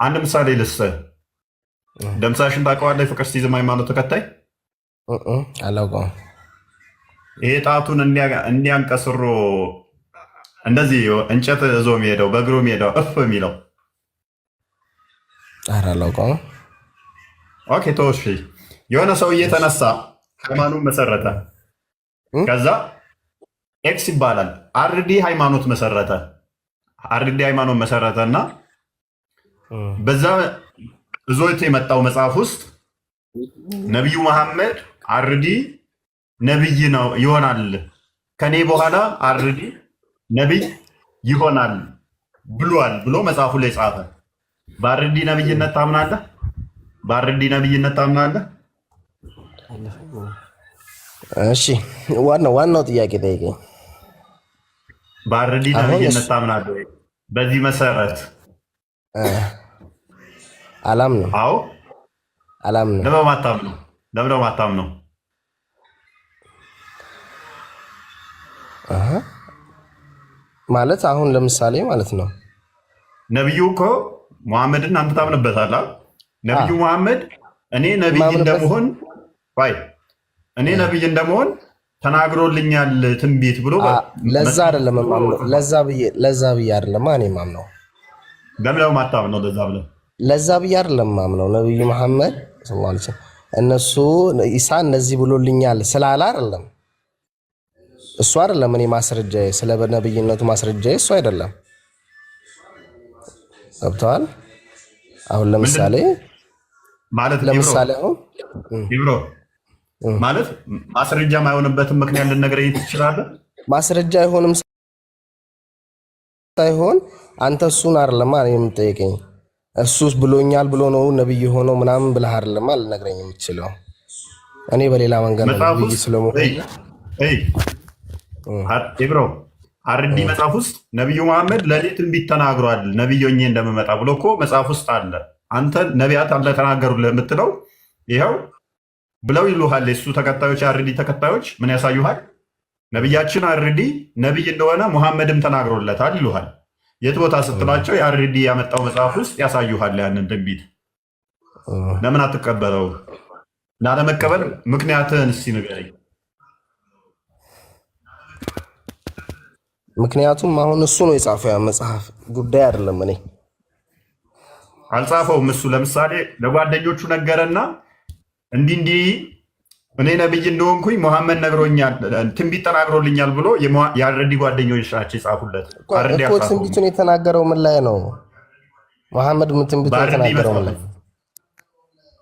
አንድ ምሳሌ ልስጥህ። ደምሳሽን ታውቀዋለህ? የፍቅር ሲዝም ሃይማኖት ተከታይ አላውቀውም። ይሄ ጣቱን እንዲያንቀስሮ እንደዚህ እንጨት እዞ የሚሄደው በእግሩ የሚሄደው እፍ የሚለው ኧረ አላውቀውም። ኦኬ ተወሽ። የሆነ ሰው እየተነሳ ሃይማኖት መሰረተ። ከዛ ኤክስ ይባላል አርዲ ሃይማኖት መሰረተ። አርዲ ሃይማኖት መሰረተ እና በዛ እዞት የመጣው መጽሐፍ ውስጥ ነቢዩ መሐመድ አርዲ ነቢይ ነው ይሆናል፣ ከኔ በኋላ አርዲ ነቢይ ይሆናል ብሏል ብሎ መጽሐፉ ላይ ጻፈ። በአርዲ ነቢይነት ታምናለህ? በአርዲ ነቢይነት ታምናለህ? እሺ ዋናው ጥያቄ ጠይቀኝ። በአርዲ ነቢይነት ታምናለህ? በዚህ መሰረት አላምንም። አዎ አላምንም። ለምን ማታምነው? ማለት አሁን ለምሳሌ ማለት ነው ነቢዩ እኮ ሙሐመድን አንተ ታምንበታለህ። ነቢዩ ሙሐመድ እኔ ነቢይ እንደመሆን ተናግሮልኛል ትንቢት ብሎ ለዛ አይደለም ማምነው። ለዛ ብዬ አይደለም እኔ ማምነው። ለምን ማታምነው? ለዛ ብዬ አይደለም ማምነው። ነቢዩ መሐመድ ሰለላሁ ዐለይሂ ወሰለም እነሱ ኢሳ እንደዚህ ብሎልኛል ስላለ አይደለም። እሱ አይደለም እኔ ማስረጃዬ፣ ስለ ነብይነቱ ማስረጃዬ እሱ አይደለም። ገብተዋል? አሁን ለምሳሌ አሁን ይብሮ ማለት ማስረጃ የማይሆንበትን ምክንያት ልነግረኝ ትችላለህ? ማስረጃ አይሆንም ሳይሆን አንተ እሱን አይደለም የምጠይቀኝ። እሱስ ብሎኛል ብሎ ነው ነብይ ሆኖ ምናምን ብለህ አይደለም ልነግረኝ የምትችለው። እኔ በሌላ መንገድ ነው ነብይ ስለሞተ ኢብሮ አርዲ መጽሐፍ ውስጥ ነቢዩ መሐመድ ለሌት ትንቢት ተናግሯል ነቢይ ሆኜ እንደምመጣ ብሎ እኮ መጽሐፍ ውስጥ አለ። አንተ ነቢያት አለ ተናገሩልህ የምትለው ይኸው ብለው ይሉሃል። የሱ ተከታዮች የአርዲ ተከታዮች ምን ያሳዩሃል? ነቢያችን አርዲ ነቢይ እንደሆነ ሙሐመድም ተናግሮለታል ይሉሃል። የት ቦታ ስትላቸው የአርዲ ያመጣው መጽሐፍ ውስጥ ያሳዩሃል ያንን ትንቢት። ለምን አትቀበለው? እና ለመቀበል ምክንያትህን እስኪ ንገረኝ። ምክንያቱም አሁን እሱ ነው የጻፈው ያ መጽሐፍ ጉዳይ አይደለም። እኔ አልጻፈውም። እሱ ለምሳሌ ለጓደኞቹ ነገረና እንዲህ እኔ ነብይ እንደሆንኩኝ ሙሐመድ ነግሮኛል ትንቢት ተናግሮልኛል ብሎ የአርዲ ጓደኞች ናቸው የጻፉለት። እኮ ትንቢቱን የተናገረው ምን ላይ ነው? ሙሐመድ ምን ትንቢቱን የተናገረው ምን ላይ?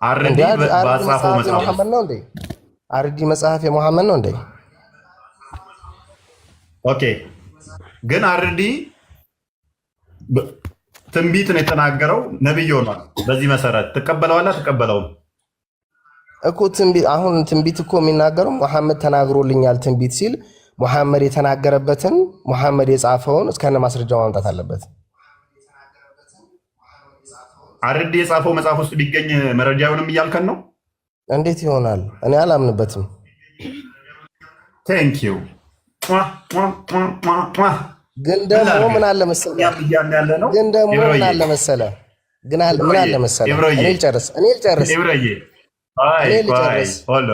አርዲ ባጻፈው መጽሐፍ ነው እንዴ? አርዲ መጽሐፍ የሙሐመድ ነው እንዴ? ኦኬ ግን አርዲ ትንቢት ነው የተናገረው፣ ነብይ ሆኗል። በዚህ መሰረት ትቀበለዋለህ? አትቀበለውም? እኮ አሁን ትንቢት እኮ የሚናገረው ሙሐመድ ተናግሮልኛል ትንቢት ሲል ሙሐመድ የተናገረበትን ሙሐመድ የጻፈውን እስከነ ማስረጃው ማምጣት አለበት። አርዲ የጻፈው መጽሐፍ ውስጥ ቢገኝ መረጃ አይሆንም እያልከን ነው? እንዴት ይሆናል? እኔ አላምንበትም። ቴንክ ዩ ግን ደግሞ ምን አለ መሰለህ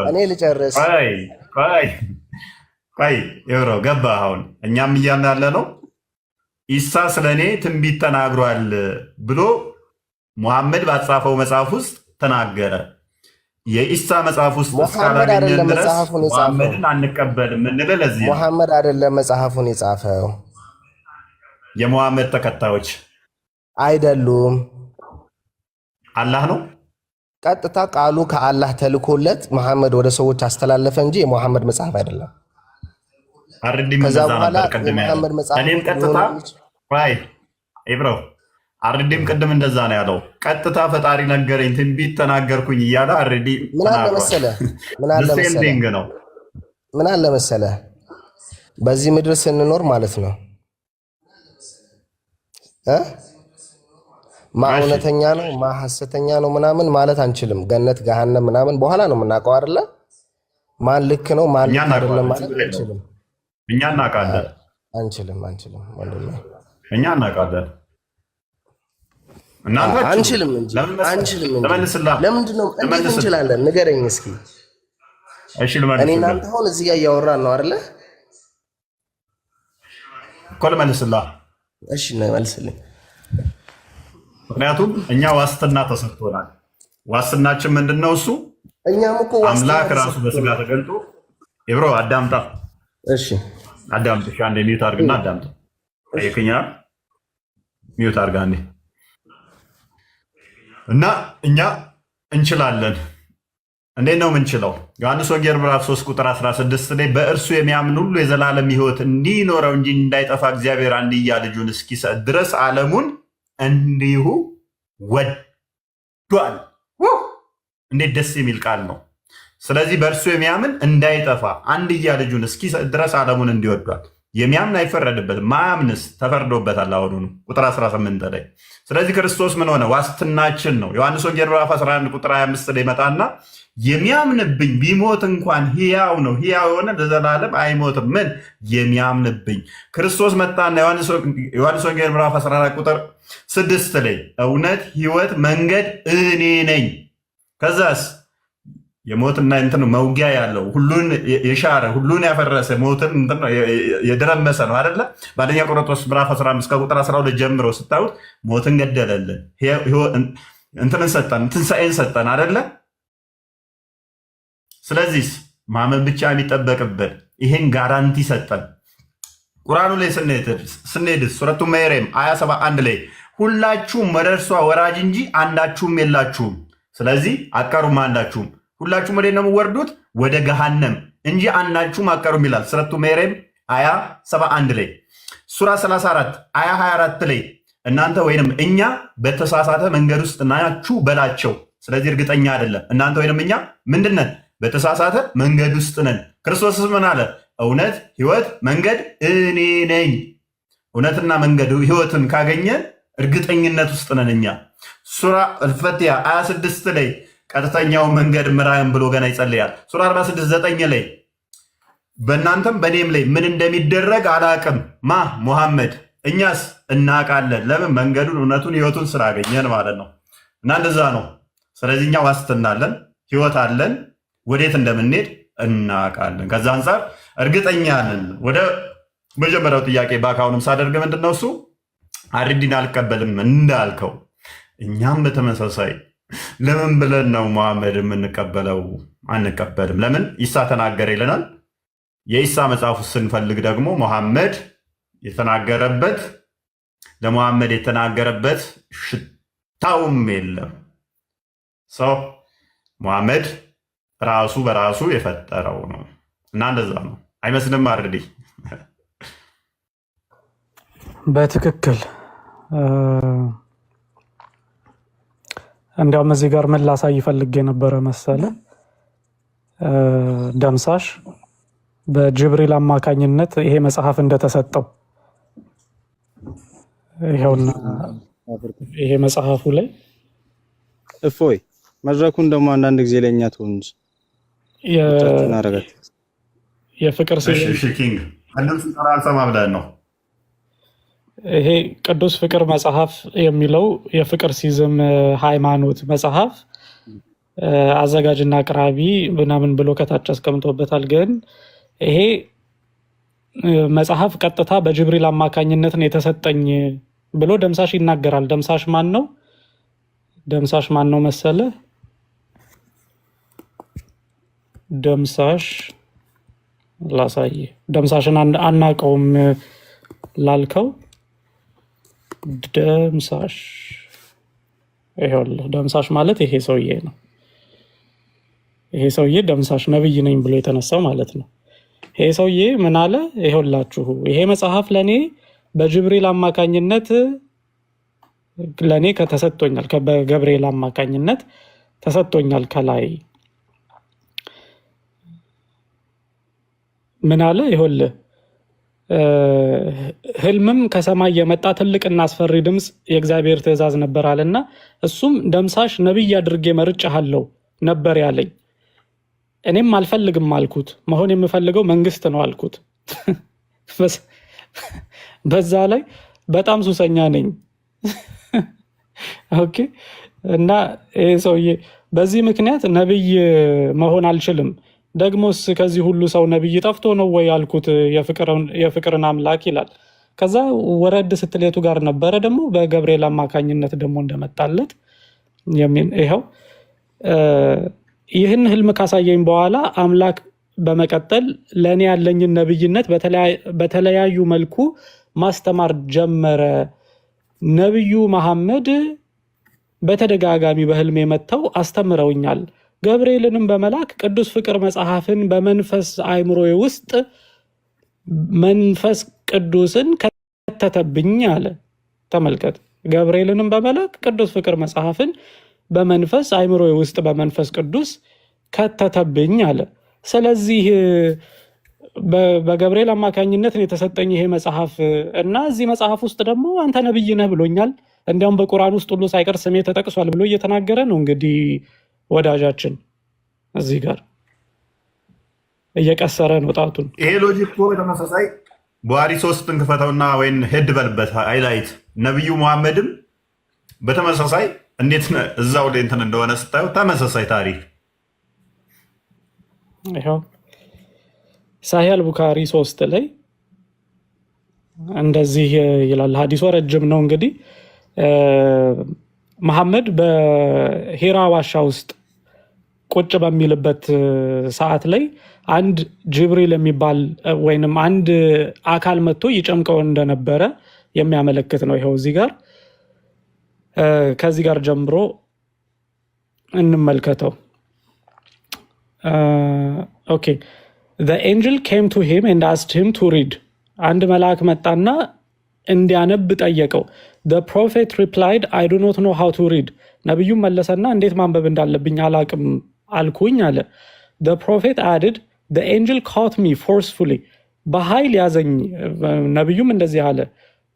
እኔ ልጨርስ። ይብሮ ገባህ? አሁን እኛም እያልን ያለ ነው ኢሳ ስለ እኔ ትንቢት ተናግሯል ብሎ ሙሐመድ ባጻፈው መጽሐፍ ውስጥ ተናገረ። የኢሳ መጽሐፍ ውስጥ እስካላገኘን ድረስ ሙሐመድን አንቀበልም የምንለው ለዚህ ነው። ሙሐመድ አይደለም መጽሐፉን የጻፈው፣ የሙሐመድ ተከታዮች አይደሉም። አላህ ነው። ቀጥታ ቃሉ ከአላህ ተልኮለት መሐመድ ወደ ሰዎች አስተላለፈ እንጂ የሙሐመድ መጽሐፍ አይደለም። ከዛ በኋላ የሙሐመድ መጽሐፍ እኔም ቀጥታ ኢብሮ አርዲም ቅድም እንደዛ ነው ያለው። ቀጥታ ፈጣሪ ነገረኝ ትንቢት ተናገርኩኝ እያለ አርዲ ምን አለ መሰለህ በዚህ ምድር ስንኖር ማለት ነው ማ እውነተኛ ነው ማ ሐሰተኛ ነው ምናምን ማለት አንችልም። ገነት ገሃነም ምናምን በኋላ ነው የምናውቀው አይደለ? ማን ልክ ነው ማን ልክ አይደለም ማለት አንችልም። እኛ እናውቃለን። አንችልም እኛ እናውቃለን። እናንተ አንችልም እንጂ ለምንድን ነው እንዴት እንችላለን? ንገረኝ እስኪ። እሺ ልመልስልህ። እኔ እናንተ አሁን እዚህ ጋር እያወራን ነው አይደለ? እኮ ልመልስልህ። እሺ መልስልኝ። ምክንያቱም እኛ ዋስትና ተሰጥቶናል። ዋስትናችን ምንድነው? እሱ እኛም እኮ አምላክ ራሱ በስጋ ተገልጦ ይብሮ አዳምጣ። እሺ አዳምጥ። እሺ አንዴ ሚውት አድርግና አዳምጥ። አይከኛ ሚውት አድርጋ አንዴ እና እኛ እንችላለን። እንዴት ነው የምንችለው? ዮሐንስ ወንጌል ምዕራፍ 3 ቁጥር 16 ላይ በእርሱ የሚያምን ሁሉ የዘላለም ሕይወት እንዲኖረው እንጂ እንዳይጠፋ እግዚአብሔር አንድያ ልጁን እስኪሰጥ ድረስ ዓለሙን እንዲሁ ወዷል። እንዴት ደስ የሚል ቃል ነው! ስለዚህ በእርሱ የሚያምን እንዳይጠፋ አንድያ ልጁን እስኪሰጥ ድረስ ዓለሙን እንዲወዷል። የሚያምን አይፈረድበትም፣ ማያምንስ ተፈርዶበታል። አሁኑኑ ቁጥር 18 ላይ። ስለዚህ ክርስቶስ ምን ሆነ? ዋስትናችን ነው። ዮሐንስ ወንጌል ምዕራፍ 11 ቁጥር 25 ላይ መጣና የሚያምንብኝ ቢሞት እንኳን ሕያው ነው፣ ሕያው የሆነ ለዘላለም አይሞትም። ምን የሚያምንብኝ? ክርስቶስ መጣና ዮሐንስ ወንጌል ምዕራፍ 14 ቁጥር 6 ላይ እውነት፣ ሕይወት፣ መንገድ እኔ ነኝ። ከዛስ የሞትና እንትን መውጊያ ያለው ሁሉን የሻረ ሁሉን ያፈረሰ ሞትን የደረመሰ ነው አይደለ? በአንደኛ ቆሮንቶስ ምዕራፍ 15 ከቁጥር 12 ጀምሮ ስታዩት ሞትን ገደለልን፣ እንትንን ሰጠን፣ ትንሣኤን ሰጠን አይደለ? ስለዚህ ማመን ብቻ የሚጠበቅብን ይሄን ጋራንቲ ሰጠን። ቁርአኑ ላይ ስንሄድ ሱረቱ መርየም አያ 71 ላይ ሁላችሁም ወደ እርሷ ወራጅ እንጂ አንዳችሁም የላችሁም፣ ስለዚህ አቀሩም አንዳችሁም። ሁላችሁም ወደ ነው የምወርዱት ወደ ገሃነም እንጂ አንዳችሁም አቀሩም ይላል ሱረቱ መርየም አያ 71 ላይ። ሱራ 34 አያ 24 ላይ እናንተ ወይንም እኛ በተሳሳተ መንገድ ውስጥ ናችሁ በላቸው። ስለዚህ እርግጠኛ አይደለም እናንተ ወይንም እኛ ምንድነን? በተሳሳተ መንገድ ውስጥ ነን። ክርስቶስስ ምን አለ? እውነት፣ ሕይወት፣ መንገድ እኔ ነኝ። እውነትና መንገድ ሕይወትን ካገኘን እርግጠኝነት ውስጥ ነን እኛ። ሱራ አልፈቲያ 26 ላይ ቀጥተኛው መንገድ ምራን ብሎ ገና ይጸልያል። ሱራ 46 9 ላይ በእናንተም በእኔም ላይ ምን እንደሚደረግ አላቅም ማ ሙሐመድ፣ እኛስ እናውቃለን። ለምን? መንገዱን፣ እውነቱን፣ ሕይወቱን ስላገኘን ማለት ነው። እና እንደዛ ነው። ስለዚህ እኛ ዋስትና አለን፣ ሕይወት አለን፣ ወዴት እንደምንሄድ እናውቃለን። ከዛ አንጻር እርግጠኛ ነን። ወደ መጀመሪያው ጥያቄ ባካሁንም ሳደርግ ምንድነው እሱ አርዲን አልቀበልም እንዳልከው እኛም በተመሳሳይ ለምን ብለን ነው መሐመድ የምንቀበለው? አንቀበልም። ለምን? ኢሳ ተናገረ ይለናል። የኢሳ መጽሐፍ ስንፈልግ ደግሞ መሐመድ የተናገረበት ለመሐመድ የተናገረበት ሽታውም የለም። ሰው መሐመድ ራሱ በራሱ የፈጠረው ነው እና እንደዛ ነው። አይመስልም? አርዲ በትክክል እንዲያውም እዚህ ጋር ምን ላሳይ ፈልጌ የነበረ መሰለ፣ ደምሳሽ በጅብሪል አማካኝነት ይሄ መጽሐፍ እንደተሰጠው ይሄውና፣ ይሄ መጽሐፉ ላይ እፎይ መድረኩን ደግሞ አንዳንድ ጊዜ ለኛ ትሆን የፍቅር ሲኪንግ አንዱን አልሰማ ብለን ነው። ይሄ ቅዱስ ፍቅር መጽሐፍ የሚለው የፍቅር ሲዝም ሃይማኖት መጽሐፍ አዘጋጅና አቅራቢ ምናምን ብሎ ከታች አስቀምጦበታል። ግን ይሄ መጽሐፍ ቀጥታ በጅብሪል አማካኝነት ነው የተሰጠኝ ብሎ ደምሳሽ ይናገራል። ደምሳሽ ማን ነው? ደምሳሽ ማን ነው መሰለ? ደምሳሽ ላሳይ። ደምሳሽን አናውቀውም ላልከው ደምሳሽ ይኸውልህ፣ ደምሳሽ ማለት ይሄ ሰውዬ ነው። ይሄ ሰውዬ ደምሳሽ ነብይ ነኝ ብሎ የተነሳው ማለት ነው። ይሄ ሰውዬ ምን አለ? ይኸውላችሁ ይሄ መጽሐፍ ለኔ በጅብሪል አማካኝነት ለኔ ከተሰጥቶኛል፣ በገብርኤል አማካኝነት ተሰጥቶኛል። ከላይ ምን አለ? ይኸውልህ ህልምም ከሰማይ የመጣ ትልቅና አስፈሪ ድምፅ የእግዚአብሔር ትእዛዝ ነበር አለና እሱም ደምሳሽ ነብይ አድርጌ መርጬሃለሁ ነበር ያለኝ። እኔም አልፈልግም አልኩት። መሆን የምፈልገው መንግስት ነው አልኩት። በዛ ላይ በጣም ሱሰኛ ነኝ ኦኬ። እና ይሄ ሰውዬ በዚህ ምክንያት ነብይ መሆን አልችልም፣ ደግሞስ ከዚህ ሁሉ ሰው ነብይ ጠፍቶ ነው ወይ ያልኩት የፍቅርን አምላክ ይላል። ከዛ ወረድ ስትሌቱ ጋር ነበረ ደግሞ በገብርኤል አማካኝነት ደግሞ እንደመጣለት ይኸው ይህን ህልም ካሳየኝ በኋላ አምላክ በመቀጠል ለእኔ ያለኝን ነብይነት በተለያዩ መልኩ ማስተማር ጀመረ። ነብዩ መሐመድ በተደጋጋሚ በህልሜ መጥተው አስተምረውኛል። ገብርኤልንም በመላክ ቅዱስ ፍቅር መጽሐፍን በመንፈስ አእምሮዬ ውስጥ መንፈስ ቅዱስን ከተተብኝ አለ። ተመልከት፣ ገብርኤልንም በመላክ ቅዱስ ፍቅር መጽሐፍን በመንፈስ አእምሮዬ ውስጥ በመንፈስ ቅዱስ ከተተብኝ አለ። ስለዚህ በገብርኤል አማካኝነት የተሰጠኝ ይሄ መጽሐፍ እና እዚህ መጽሐፍ ውስጥ ደግሞ አንተ ነብይ ነህ ብሎኛል። እንዲያውም በቁርአን ውስጥ ሁሉ ሳይቀር ስሜ ተጠቅሷል ብሎ እየተናገረ ነው። እንግዲህ ወዳጃችን እዚህ ጋር እየቀሰረ ነው ጣቱን። ይሄ ሎጂክ እኮ በተመሳሳይ ቡሃሪ 3 ክፈተውና ወይም ሄድ በልበት ሃይላይት ነብዩ መሐመድም በተመሳሳይ እንዴት እዛው ላይ እንትን እንደሆነ ስታዩ ተመሳሳይ ታሪክ ይሄው ሳሂህ አልቡኻሪ 3 ላይ እንደዚህ ይላል። ሐዲሱ ረጅም ነው። እንግዲህ መሐመድ በሂራ ዋሻ ውስጥ ቁጭ በሚልበት ሰዓት ላይ አንድ ጅብሪል የሚባል ወይንም አንድ አካል መጥቶ ይጨምቀው እንደነበረ የሚያመለክት ነው። ይሄው እዚህ ጋር ከዚህ ጋር ጀምሮ እንመልከተው። ኦኬ the angel came to him and asked him to read. አንድ መልአክ መጣና እንዲያነብ ጠየቀው። the prophet replied I do not know how to read. ነብዩም መለሰና እንዴት ማንበብ እንዳለብኝ አላቅም አልኩኝ አለ። the prophet added the angel caught me forcefully. በኃይል ያዘኝ። ነብዩም እንደዚህ አለ፣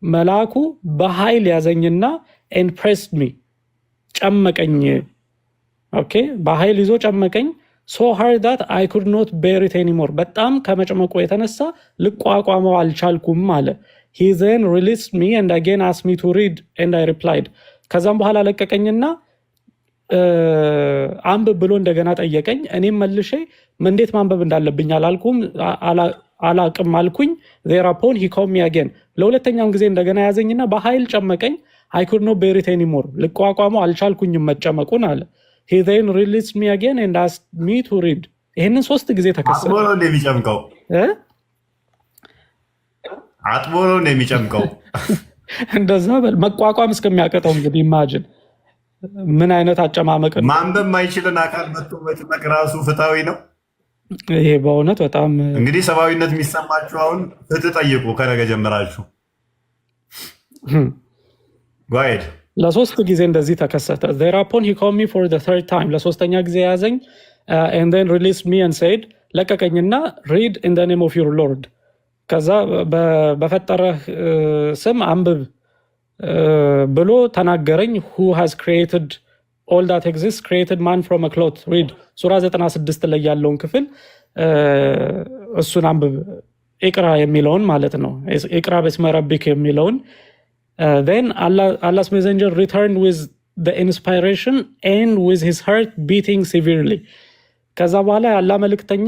መልአኩ በኃይል ያዘኝና and pressed me ጨመቀኝ። ኦኬ በኃይል ይዞ ጨመቀኝ። so hard that I could not bear it anymore. በጣም ከመጨመቁ የተነሳ ልቋቋመው አልቻልኩም አለ። he then released me and again asked me to read and I replied. ከዛም በኋላ ለቀቀኝና አንብብ ብሎ እንደገና ጠየቀኝ። እኔም መልሼ እንዴት ማንበብ እንዳለብኝ አላቅም አልኩኝ። thereupon he caught me again. ለሁለተኛው ጊዜ እንደገና ያዘኝና በኃይል ጨመቀኝ። I could not bear it anymore. ልቋቋመው አልቻልኩኝም መጨመቁን አለ። he then released me again and asked me to read. ይሄንን 3 ጊዜ ተከሰተ። አጥቦ ነው እንደሚጨምቀው አጥቦ ነው እንደሚጨምቀው እንደዛ በል መቋቋም እስከሚያቀተው እንግዲህ ኢማጂን ምን አይነት አጨማመቅ ነው። ማንበብ ማይችልን አካል መጥቶ መጭመቅ ራሱ ፍትሃዊ ነው። ይሄ በእውነት በጣም እንግዲህ ሰብአዊነት የሚሰማችሁ አሁን ፍትህ ጠይቁ ከነገ ጀምራችሁ ጓይድ ለሶስት ጊዜ እንደዚህ ተከሰተ። thereupon he called me for the third time. ለሶስተኛ ጊዜ ያዘኝ and then released me and said ለቀቀኝና read in the name of your Lord. ከዛ በፈጠረህ ስም አንብብ ብሎ ተናገረኝ። who has created all that exists created man from a cloth. read ሱራ 96 ላይ ያለውን ክፍል እሱን አንብብ። ኢቅራ የሚለውን ማለት ነው። ኢቅራ በስመ ረቢክ የሚለውን then Allah's messenger returned with the inspiration and with his heart beating severely. ከዛ በኋላ ያላ መልእክተኛ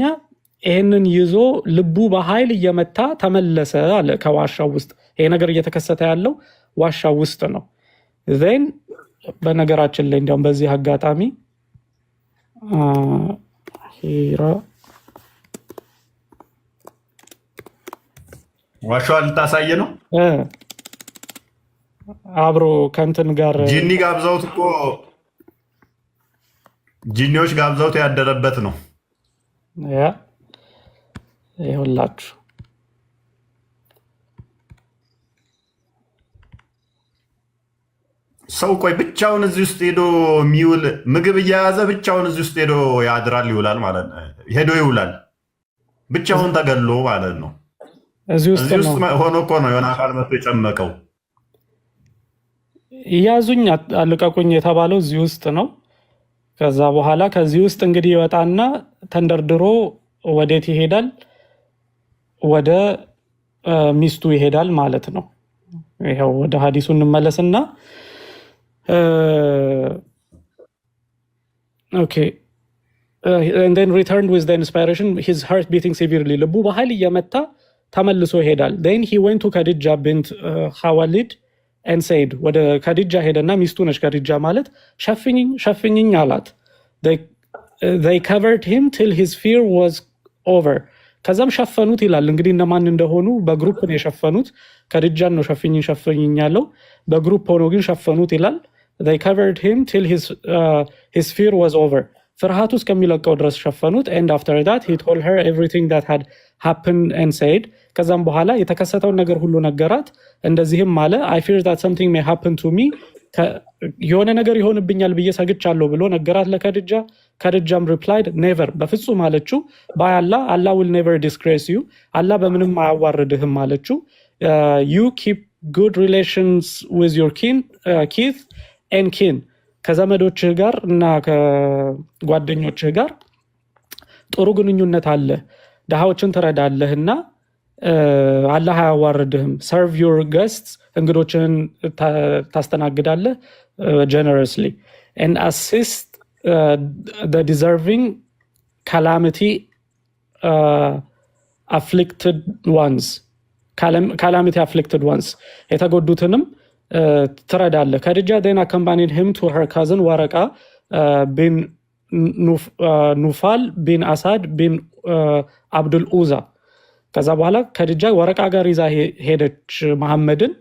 ይሄንን ይዞ ልቡ በኃይል እየመታ ተመለሰ አለ ከዋሻው ውስጥ። ይሄ ነገር እየተከሰተ ያለው ዋሻው ውስጥ ነው። then በነገራችን ላይ እንዲያውም በዚህ አጋጣሚ ሂራ ዋሻው ልታሳየ ነው አብሮ ከንትን ጋር ጂኒ ጋብዘውት እኮ ጂኒዎች ጋብዘውት ያደረበት ነው። ያ ይኸውላችሁ ሰው ቆይ ብቻውን እዚህ ውስጥ ሄዶ የሚውል ምግብ እየያዘ ብቻውን እዚህ ውስጥ ሄዶ ያድራል ይውላል ማለት ነው። ሄዶ ይውላል ብቻውን ተገሎ ማለት ነው። እዚህ ውስጥ ሆኖ እኮ ነው የሆነ አካል መጥቶ የጨመቀው። ያዙኝ አልቀቁኝ የተባለው እዚህ ውስጥ ነው። ከዛ በኋላ ከዚህ ውስጥ እንግዲህ ይወጣና ተንደርድሮ ወዴት ይሄዳል? ወደ ሚስቱ ይሄዳል ማለት ነው። ይሄው ወደ ሐዲሱ እንመለስና Okay. And then returned with the inspiration, his heart beating severely. ልቡ በኃይል እየመታ ተመልሶ ይሄዳል። Then he went to Khadija bint Khawalid and said, ወደ ከዲጃ ሄደና ሚስቱ ነች ከዲጃ ማለት ሸፍኝኝ አላት። They covered him till his fear was over. ከዛም ሸፈኑት ይላል። እንግዲህ እነማን እንደሆኑ በግሩፕ ነው የሸፈኑት። ከዲጃን ነው ሸፍኝኝ ያለው፣ በግሩፕ ሆኖ ግን ሸፈኑት ይላል። They covered him till his fear was over. ፍርሃቱ እስከሚለቀው ድረስ ሸፈኑት። And after that he told her everything that had happened and said. ከዛም በኋላ የተከሰተውን ነገር ሁሉ ነገራት። እንደዚህም አለ I fear that something may happen to me. የሆነ ነገር ይሆንብኛል ብዬ ሰግቻለሁ ብሎ ነገራት ለከድጃ። ከድጃም replied never, በፍጹም አለችው። by Allah will never disgrace you. አላህ በምንም አያዋርድህም አለችው። You keep good relations with your kith and kin. ከዘመዶችህ ጋር እና ከጓደኞችህ ጋር ጥሩ ግንኙነት አለ፣ ድሃዎችን ትረዳለህና አላህ አያዋርድህም። serve your guests, እንግዶችህን ታስተናግዳለህ generously, and assist the deserving calamity afflicted ones, calamity afflicted ones, የተጎዱትንም ትረዳለህ። ከድጃ then accompanied him to her cousin ወረቃ bin ኑፋል bin አሳድ bin አብዱል ኡዛ። ከዛ በኋላ ከድጃ ወረቃ ጋር ይዛ ሄደች መሐመድን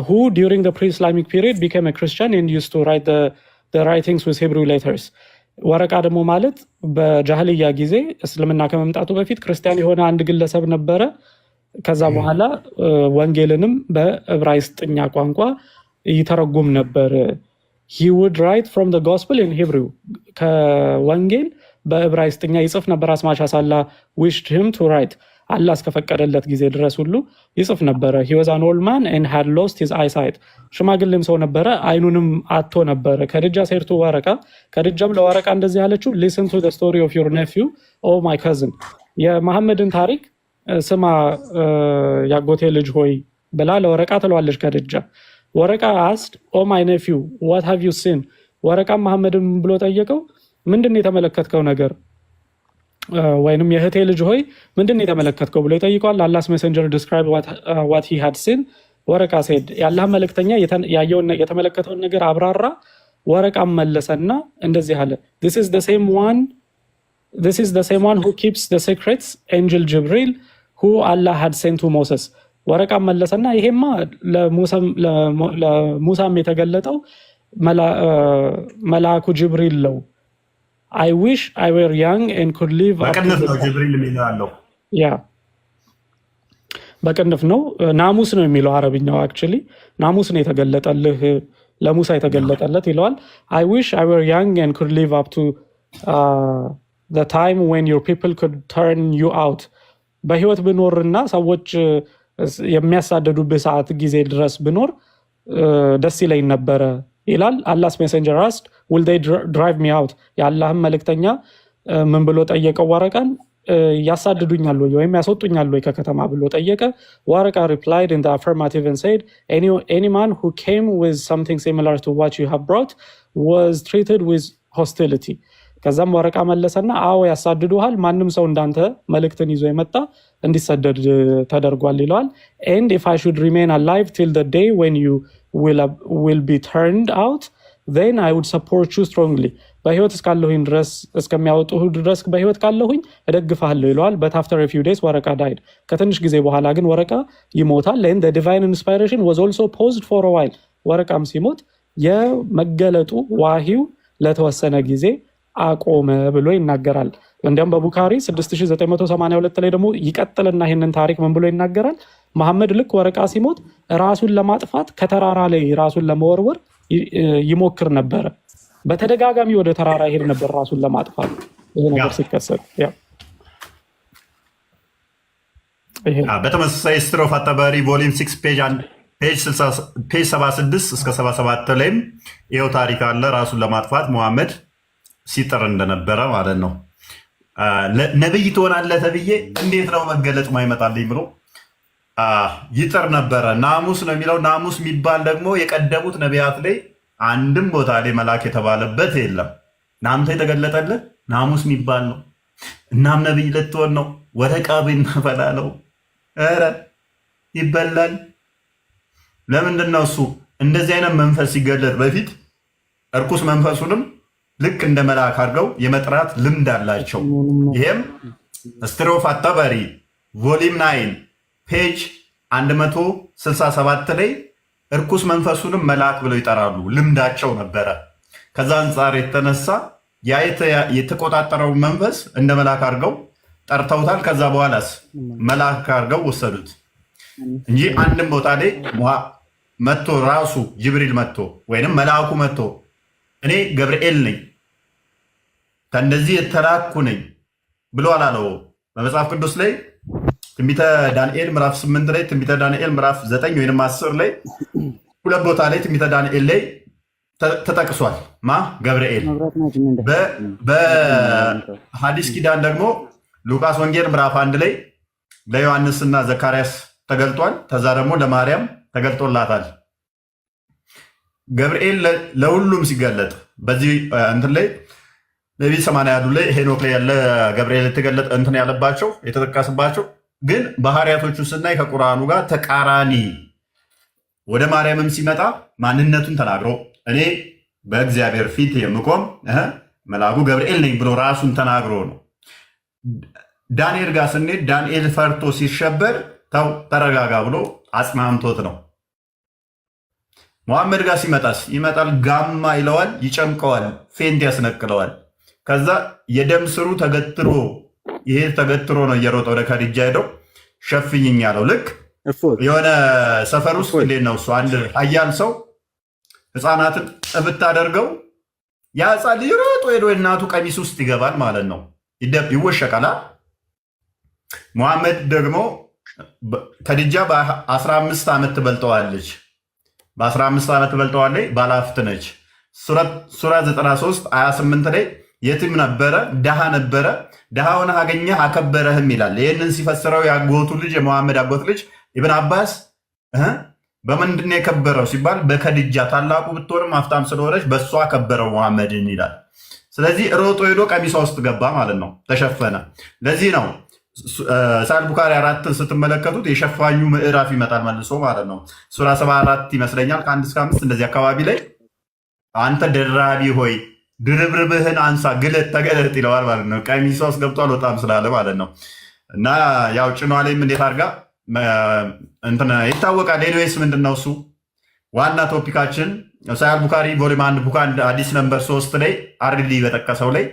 who during the pre-Islamic period became a Christian and used to write the writings with Hebrew letters. ወረቃ ደግሞ ማለት በጃህልያ ጊዜ እስልምና ከመምጣቱ በፊት ክርስቲያን የሆነ አንድ ግለሰብ ነበረ። ከዛ በኋላ ወንጌልንም በዕብራይስጥኛ ቋንቋ ይተረጉም ነበር። he would write from the gospel in Hebrew, ከወንጌል በዕብራይስጥኛ ይጽፍ ነበር። አስማሽ አሳላ wished him to write, አላህ እስከፈቀደለት ጊዜ ድረስ ሁሉ ይጽፍ ነበረ። he was an old man and had lost his eyesight, ሽማግሌም ሰው ነበረ፣ አይኑንም አጥቶ ነበረ። ከድጃ ሴርቱ ወረቃ፣ ከድጃም ለወረቃ እንደዚህ ያለችው listen to the story of your nephew, oh my cousin, የመሐመድን ታሪክ ስማ ያጎቴ ልጅ ሆይ ብላ ለወረቃ ትለዋለች ከድጃ። ወረቃ asked, oh my nephew, what have you seen? ወረቃ መሐመድን ብሎ ጠየቀው፣ ምንድን የተመለከትከው ነገር ወይንም የእህቴ ልጅ ሆይ ምንድን የተመለከትከው ብሎ ይጠይቀዋል። Allah's messenger described what he had seen. ወረቃ said, የአላህ መልእክተኛ የተመለከተውን ነገር አብራራ። ወረቃ መለሰና እንደዚህ አለ this is the same one who keeps the secrets, angel Jibril, who Allah had sent to Moses. ወረቃ መለሰና ይሄማ ለሙሳም የተገለጠው መልአኩ ጅብሪል ነው። I wish I were young and could live በቅንፍ ነው ጅብሪል የሚለው ያ በቅንፍ ነው። ናሙስ ነው የሚለው አረብኛው። actually ናሙስ ነው የተገለጠልህ ለሙሳ የተገለጠለት ይለዋል። I wish I were young and could live up to the time when your people could turn you out. በህይወት ብኖርና ሰዎች የሚያሳደዱብህ ሰዓት ጊዜ ድረስ ብኖር ደስ ይለኝ ነበረ ይላል። Allah's messenger asked, will they drive me out? የአላህም መልእክተኛ ምን ብሎ ጠየቀው ወረቃን? ያሳድዱኛል ወይም ያስወጡኛል ወይ ከከተማ ብሎ ጠየቀ። ወረቃ replied in the affirmative and said, any man who came with something similar to what you have brought was treated with hostility. ከዛም ወረቃ መለሰና አዎ ያሳድዱሃል፣ ማንም ሰው እንዳንተ መልእክትን ይዞ የመጣ እንዲሰደድ ተደርጓል ይለዋል። and if I should remain alive till the day when you will be turned out, then I would support you strongly. በህይወት እስካለሁኝ ድረስ እስከሚያወጡህ ድረስ በህይወት ካለሁኝ እደግፍሃለሁ ይለዋል። but after a few days ወረቃ died. ከትንሽ ጊዜ በኋላ ግን ወረቃ ይሞታል። and the divine inspiration was also paused for a while. ወረቃም ሲሞት የመገለጡ ዋሂው ለተወሰነ ጊዜ አቆመ ብሎ ይናገራል። እንዲያም በቡካሪ 6982 ላይ ደግሞ ይቀጥልና ይህንን ታሪክ ምን ብሎ ይናገራል? መሐመድ ልክ ወረቃ ሲሞት ራሱን ለማጥፋት ከተራራ ላይ ራሱን ለመወርወር ይሞክር ነበረ። በተደጋጋሚ ወደ ተራራ ይሄድ ነበር ራሱን ለማጥፋት። ይሄ ነገር ሲከሰት በተመሳሳይ ሂስትሪ ኦፍ አጠባሪ ቮሊዩም 6 ፔጅ 76 እስከ 77 ላይም ይኸው ታሪክ አለ። ራሱን ለማጥፋት መሐመድ ሲጥር እንደነበረ ማለት ነው። ነብይ ትሆናለህ ተብዬ እንዴት ነው መገለጥ ማይመጣልኝ ብሎ ይጥር ነበረ። ናሙስ ነው የሚለው። ናሙስ የሚባል ደግሞ የቀደሙት ነቢያት ላይ አንድም ቦታ ላይ መልአክ የተባለበት የለም። ናንተ የተገለጠልህ ናሙስ የሚባል ነው። እናም ነቢይ ልትሆን ነው። ወረቃ ብናፈላ ነው። ኧረ ይበላል። ለምንድን ነው እሱ እንደዚህ አይነት መንፈስ ሲገለጥ በፊት እርኩስ መንፈሱንም ልክ እንደ መልአክ አድርገው የመጥራት ልምድ አላቸው። ይሄም ስትሮፍ አታባሪ ቮሊም 9 ፔጅ 167 ላይ እርኩስ መንፈሱንም መልአክ ብለው ይጠራሉ። ልምዳቸው ነበረ። ከዛ አንጻር የተነሳ ያ የተቆጣጠረው መንፈስ እንደ መልአክ አድርገው ጠርተውታል። ከዛ በኋላስ መልአክ አድርገው ወሰዱት እንጂ አንድም ቦታ ላይ መጥቶ ራሱ ጅብሪል መጥቶ ወይንም መልአኩ መጥቶ እኔ ገብርኤል ነኝ ከእንደዚህ የተላኩ ነኝ ብሎ አላለው። በመጽሐፍ ቅዱስ ላይ ትንቢተ ዳንኤል ምዕራፍ 8 ላይ ትንቢተ ዳንኤል ምዕራፍ 9 ወይንም 10 ላይ ሁለት ቦታ ላይ ትንቢተ ዳንኤል ላይ ተጠቅሷል። ገብርኤል። በሐዲስ ኪዳን ደግሞ ሉቃስ ወንጌል ምዕራፍ 1 ላይ ለዮሐንስና ዘካርያስ ተገልጧል። ከዛ ደግሞ ለማርያም ተገልጦላታል። ገብርኤል ለሁሉም ሲገለጥ በዚህ እንትን ላይ ነቢይ 80 ላይ ሄኖክ ላይ ያለ ገብርኤል የተገለጠ እንትን ያለባቸው የተጠቀስባቸው ግን ባህሪያቶቹ ስናይ ከቁርአኑ ጋር ተቃራኒ። ወደ ማርያምም ሲመጣ ማንነቱን ተናግሮ እኔ በእግዚአብሔር ፊት የምቆም መልአኩ ገብርኤል ነኝ ብሎ ራሱን ተናግሮ ነው። ዳንኤል ጋር ስንሄድ ዳንኤል ፈርቶ ሲሸበር ተው ተረጋጋ ብሎ አጽናንቶት ነው። መሐመድ ጋር ሲመጣስ ይመጣል፣ ጋማ ይለዋል፣ ይጨምቀዋል፣ ፌንት ያስነቅለዋል። ከዛ የደም ስሩ ተገትሮ ይሄ ተገትሮ ነው እየሮጠ ወደ ከድጃ ሄደው ሸፍኝኝ ያለው። ልክ የሆነ ሰፈር ውስጥ እንዴት ነው እሱ አንድ ሀያል ሰው ህፃናትን ብታደርገው ያ ህፃን ልጅ ሮጦ ሄዶ እናቱ ቀሚስ ውስጥ ይገባል ማለት ነው፣ ይወሸቃል። መሐመድ ደግሞ ከድጃ በ15 ዓመት ትበልጠዋለች። በ15 ዓመት ትበልጠዋለች፣ ባለሀብት ነች። ሱራ 93 28 ላይ የትም ነበረ፣ ድሃ ነበረ፣ ድሃውን አገኘህ አከበረህም ይላል። ይህንን ሲፈስረው የአጎቱ ልጅ የመሐመድ አጎት ልጅ ኢብን አባስ በምንድን ነው የከበረው ሲባል በከድጃ ታላቁ ብትሆንም ሀብታም ስለሆነች በእሷ ከበረው መሐመድን ይላል። ስለዚህ ሮጦ ሄዶ ቀሚሷ ውስጥ ገባ ማለት ነው፣ ተሸፈነ። ለዚህ ነው ሳል ቡካሪ 4ን ስትመለከቱት የሸፋኙ ምዕራፍ ይመጣል መልሶ ማለት ነው። ሱራ 74 ይመስለኛል ከ1 እስከ 5 እንደዚህ አካባቢ ላይ አንተ ደራቢ ሆይ ድርብርብህን አንሳ ግለጥ ተገለጥ ይለዋል ማለት ነው። ቀሚሷ ውስጥ ገብቷል በጣም ስላለ ማለት ነው። እና ያው ጭኗ ላይም እንዴት አድርጋ እንትን ይታወቃል። ሌሎስ ምንድነው እሱ ዋና ቶፒካችን ሳል ቡካሪ ቮሊም 1 ቡክ 1 አዲስ ነምበር 3 ላይ አርዲ በጠቀሰው ላይ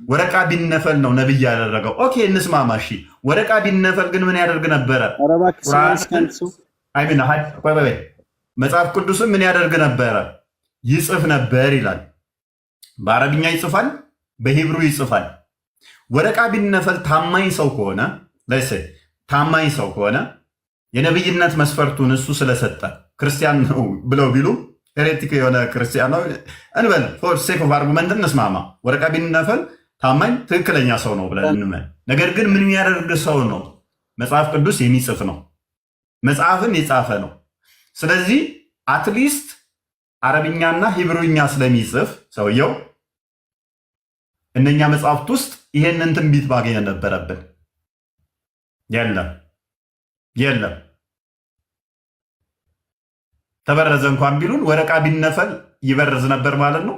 ወረቃ ቢነፈል ነው ነብይ ያደረገው። ኦኬ እንስማማ። እሺ ወረቃ ቢነፈል ግን ምን ያደርግ ነበረ? መጽሐፍ ቅዱስም ምን ያደርግ ነበረ? ይጽፍ ነበር ይላል። በአረብኛ ይጽፋል፣ በሂብሩ ይጽፋል። ወረቃ ቢነፈል ታማኝ ሰው ከሆነ ታማኝ ሰው ከሆነ የነብይነት መስፈርቱን እሱ ስለሰጠ ክርስቲያን ነው ብለው ቢሉ ሄሬቲክ የሆነ ክርስቲያን ነው እንበል። ፎር ሴክ ኦፍ አርጉመንት እንስማማ። ወረቃ ቢነፈል ታማኝ ትክክለኛ ሰው ነው ብለን እንመን። ነገር ግን ምን የሚያደርግ ሰው ነው? መጽሐፍ ቅዱስ የሚጽፍ ነው፣ መጽሐፍን የጻፈ ነው። ስለዚህ አትሊስት አረብኛና ሂብሩኛ ስለሚጽፍ ሰውየው እነኛ መጽሐፍት ውስጥ ይሄንን ትንቢት ማግኘት ነበረብን። የለም ተበረዘ እንኳን ቢሉን ወረቃ ቢነፈል ይበረዝ ነበር ማለት ነው።